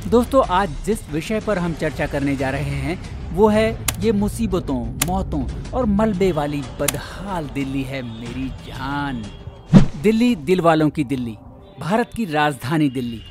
दोस्तों, आज जिस विषय पर हम चर्चा करने जा रहे हैं वो है ये मुसीबतों, मौतों और मलबे वाली बदहाल दिल्ली है मेरी जान। दिल्ली दिल वालों की दिल्ली, भारत की राजधानी दिल्ली,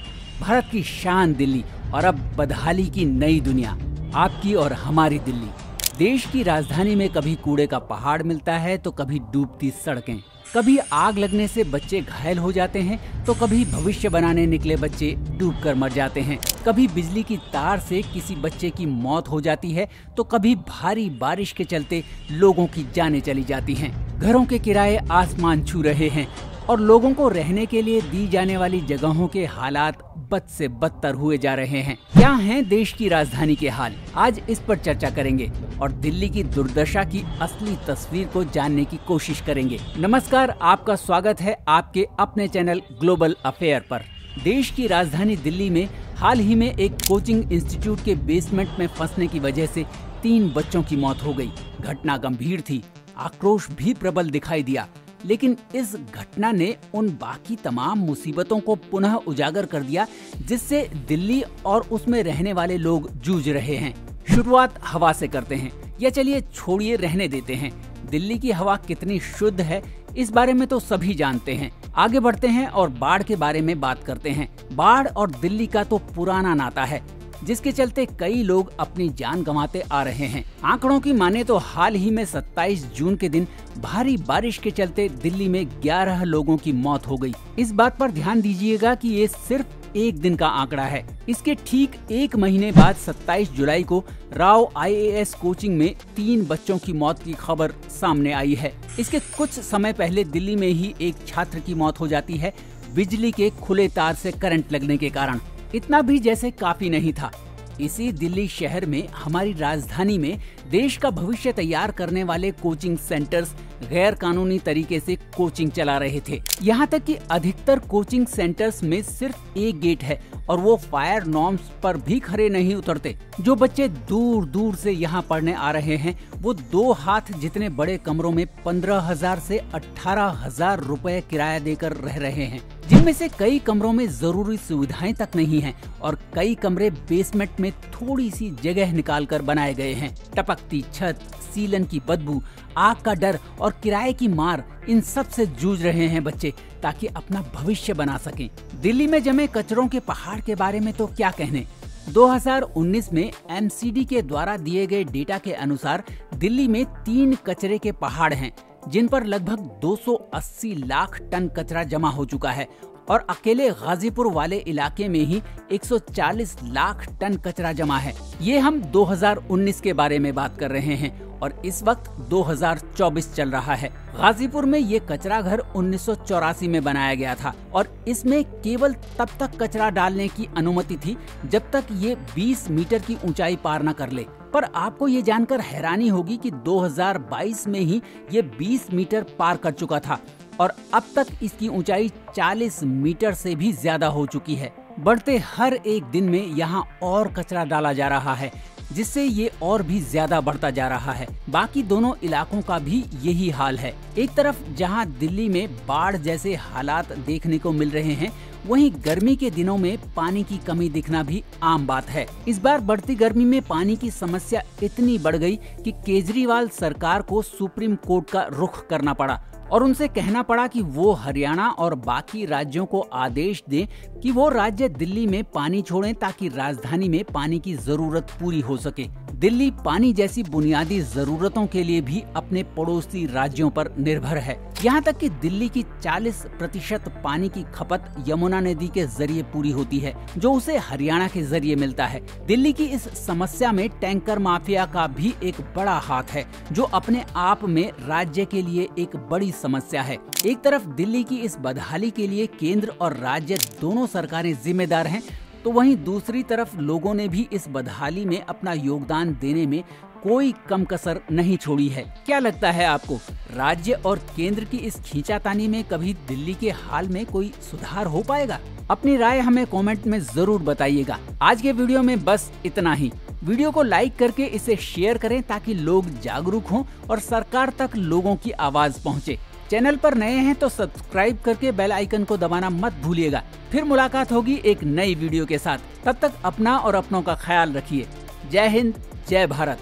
भारत की शान दिल्ली और अब बदहाली की नई दुनिया, आपकी और हमारी दिल्ली। देश की राजधानी में कभी कूड़े का पहाड़ मिलता है तो कभी डूबती सड़कें, कभी आग लगने से बच्चे घायल हो जाते हैं तो कभी भविष्य बनाने निकले बच्चे डूबकर मर जाते हैं, कभी बिजली की तार से किसी बच्चे की मौत हो जाती है तो कभी भारी बारिश के चलते लोगों की जानें चली जाती हैं। घरों के किराए आसमान छू रहे हैं और लोगों को रहने के लिए दी जाने वाली जगहों के हालात बद से बदतर हुए जा रहे हैं। क्या हैं देश की राजधानी के हाल, आज इस पर चर्चा करेंगे और दिल्ली की दुर्दशा की असली तस्वीर को जानने की कोशिश करेंगे। नमस्कार, आपका स्वागत है आपके अपने चैनल ग्लोबल अफेयर पर। देश की राजधानी दिल्ली में हाल ही में एक कोचिंग इंस्टीट्यूट के बेसमेंट में फंसने की वजह से 3 बच्चों की मौत हो गई। घटना गंभीर थी, आक्रोश भी प्रबल दिखाई दिया, लेकिन इस घटना ने उन बाकी तमाम मुसीबतों को पुनः उजागर कर दिया जिससे दिल्ली और उसमें रहने वाले लोग जूझ रहे हैं। शुरुआत हवा से करते हैं, या चलिए छोड़िए रहने देते हैं। दिल्ली की हवा कितनी शुद्ध है इस बारे में तो सभी जानते हैं। आगे बढ़ते हैं और बाढ़ के बारे में बात करते हैं। बाढ़ और दिल्ली का तो पुराना नाता है जिसके चलते कई लोग अपनी जान गंवाते आ रहे हैं। आंकड़ों की माने तो हाल ही में 27 जून के दिन भारी बारिश के चलते दिल्ली में 11 लोगों की मौत हो गई। इस बात पर ध्यान दीजिएगा कि ये सिर्फ एक दिन का आंकड़ा है। इसके ठीक एक महीने बाद 27 जुलाई को राव IAS कोचिंग में 3 बच्चों की मौत की खबर सामने आई है। इसके कुछ समय पहले दिल्ली में ही एक छात्र की मौत हो जाती है बिजली के खुले तार से करंट लगने के कारण। इतना भी जैसे काफी नहीं था, इसी दिल्ली शहर में, हमारी राजधानी में देश का भविष्य तैयार करने वाले कोचिंग सेंटर्स गैर कानूनी तरीके से कोचिंग चला रहे थे। यहाँ तक कि अधिकतर कोचिंग सेंटर्स में सिर्फ एक गेट है और वो फायर नॉर्म्स पर भी खरे नहीं उतरते। जो बच्चे दूर दूर से यहाँ पढ़ने आ रहे हैं वो 2 हाथ जितने बड़े कमरों में 15,000 से 18,000 रुपए किराया देकर रह रहे हैं, जिनमें से कई कमरों में जरूरी सुविधाएं तक नहीं हैं और कई कमरे बेसमेंट में थोड़ी सी जगह निकालकर बनाए गए हैं। टपकती छत, सीलन की बदबू, आग का डर और किराए की मार, इन सब से जूझ रहे हैं बच्चे ताकि अपना भविष्य बना सकें। दिल्ली में जमे कचरों के पहाड़ के बारे में तो क्या कहने। 2019 में MCD के द्वारा दिए गए डेटा के अनुसार दिल्ली में 3 कचरे के पहाड़ हैं जिन पर लगभग 280 लाख टन कचरा जमा हो चुका है और अकेले गाजीपुर वाले इलाके में ही 140 लाख टन कचरा जमा है। ये हम 2019 के बारे में बात कर रहे हैं और इस वक्त 2024 चल रहा है। गाजीपुर में ये कचरा घर 1984 में बनाया गया था और इसमें केवल तब तक कचरा डालने की अनुमति थी जब तक ये 20 मीटर की ऊंचाई पार न कर ले। पर आपको ये जानकर हैरानी होगी कि 2022 में ही ये 20 मीटर पार कर चुका था और अब तक इसकी ऊंचाई 40 मीटर से भी ज्यादा हो चुकी है। बढ़ते हर एक दिन में यहाँ और कचरा डाला जा रहा है जिससे ये और भी ज्यादा बढ़ता जा रहा है। बाकी दोनों इलाकों का भी यही हाल है। एक तरफ जहाँ दिल्ली में बाढ़ जैसे हालात देखने को मिल रहे हैं, वहीं गर्मी के दिनों में पानी की कमी दिखना भी आम बात है। इस बार बढ़ती गर्मी में पानी की समस्या इतनी बढ़ गई कि केजरीवाल सरकार को सुप्रीम कोर्ट का रुख करना पड़ा और उनसे कहना पड़ा कि वो हरियाणा और बाकी राज्यों को आदेश दें कि वो राज्य दिल्ली में पानी छोड़ें ताकि राजधानी में पानी की जरूरत पूरी हो सके। दिल्ली पानी जैसी बुनियादी जरूरतों के लिए भी अपने पड़ोसी राज्यों पर निर्भर है। यहाँ तक कि दिल्ली की 40% पानी की खपत यमुना नदी के जरिए पूरी होती है जो उसे हरियाणा के जरिए मिलता है। दिल्ली की इस समस्या में टैंकर माफिया का भी एक बड़ा हाथ है जो अपने आप में राज्य के लिए एक बड़ी समस्या है। एक तरफ दिल्ली की इस बदहाली के लिए केंद्र और राज्य दोनों सरकारें जिम्मेदार हैं, तो वहीं दूसरी तरफ लोगों ने भी इस बदहाली में अपना योगदान देने में कोई कम कसर नहीं छोड़ी है। क्या लगता है आपको, राज्य और केंद्र की इस खींचातानी में कभी दिल्ली के हाल में कोई सुधार हो पाएगा? अपनी राय हमें कमेंट में जरूर बताइएगा। आज के वीडियो में बस इतना ही। वीडियो को लाइक करके इसे शेयर करें ताकि लोग जागरूक हों और सरकार तक लोगों की आवाज पहुंचे। चैनल पर नए हैं तो सब्सक्राइब करके बेल आइकन को दबाना मत भूलिएगा। फिर मुलाकात होगी एक नई वीडियो के साथ। तब तक अपना और अपनों का ख्याल रखिए। जय हिंद, जय भारत।